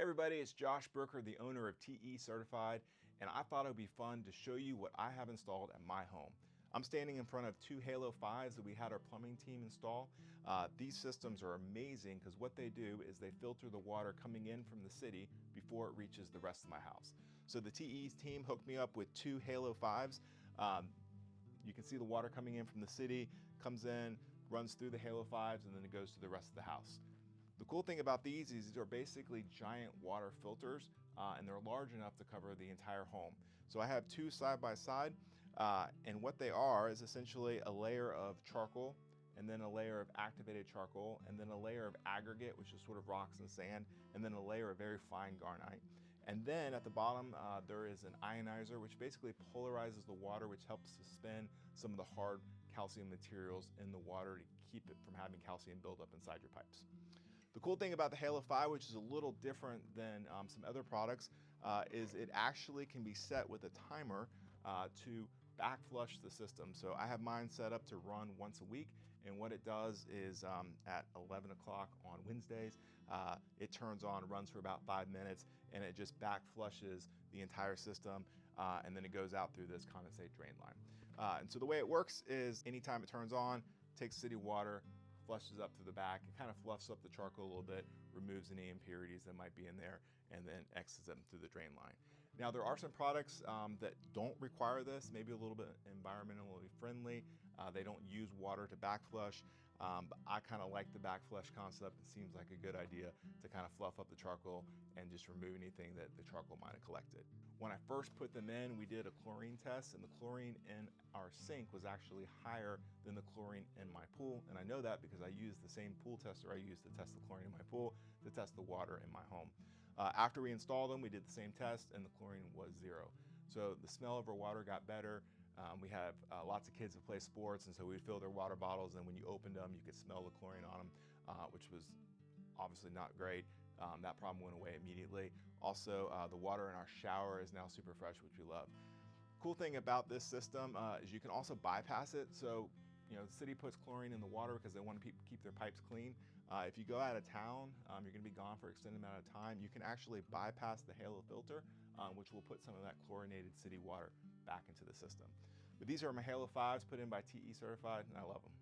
everybody, it's Josh Brooker, the owner of TE Certified, and I thought it would be fun to show you what I have installed at my home. I'm standing in front of two Halo 5s that we had our plumbing team install. These systems are amazing because what they do is they filter the water coming in from the city before it reaches the rest of my house. So the TE team hooked me up with two Halo 5s. You can see the water coming in from the city, comes in, runs through the Halo 5s, and then it goes to the rest of the house. The cool thing about these is these are basically giant water filters, and they're large enough to cover the entire home. So I have two side by side, and what they are is essentially a layer of charcoal, and then a layer of activated charcoal, and then a layer of aggregate, which is sort of rocks and sand, and then a layer of very fine garnite. And then at the bottom, there is an ionizer, which basically polarizes the water, which helps suspend some of the hard calcium materials in the water to keep it from having calcium build up inside your pipes. The cool thing about the Halo 5, which is a little different than some other products, is it actually can be set with a timer to back flush the system. So I have mine set up to run once a week, and what it does is at 11 o'clock on Wednesdays, it turns on, runs for about 5 minutes, and it just back flushes the entire system, and then it goes out through this condensate drain line. And so the way it works is anytime it turns on, takes city water, flushes up through the back, it kind of fluffs up the charcoal a little bit, removes any impurities that might be in there, and then exits them through the drain line. Now there are some products that don't require this, maybe a little bit environmentally friendly. They don't use water to backflush, but I kind of like the backflush concept. It seems like a good idea to kind of fluff up the charcoal and just remove anything that the charcoal might have collected. When I first put them in, we did a chlorine test, and the chlorine in our sink was actually higher than the chlorine in my pool. And I know that because I used the same pool tester I used to test the chlorine in my pool to test the water in my home. After we installed them, we did the same test, and the chlorine was 0. So the smell of our water got better. We have lots of kids that play sports, and so we'd fill their water bottles, and when you opened them, you could smell the chlorine on them, which was obviously not great. That problem went away immediately. Also, the water in our shower is now super fresh, which we love. Cool thing about this system is you can also bypass it. So, you know, the city puts chlorine in the water because they want to keep their pipes clean. If you go out of town, you're going to be gone for an extended amount of time, you can actually bypass the Halo filter, which will put some of that chlorinated city water back into the system. But these are my Halo 5s put in by TE Certified, and I love them.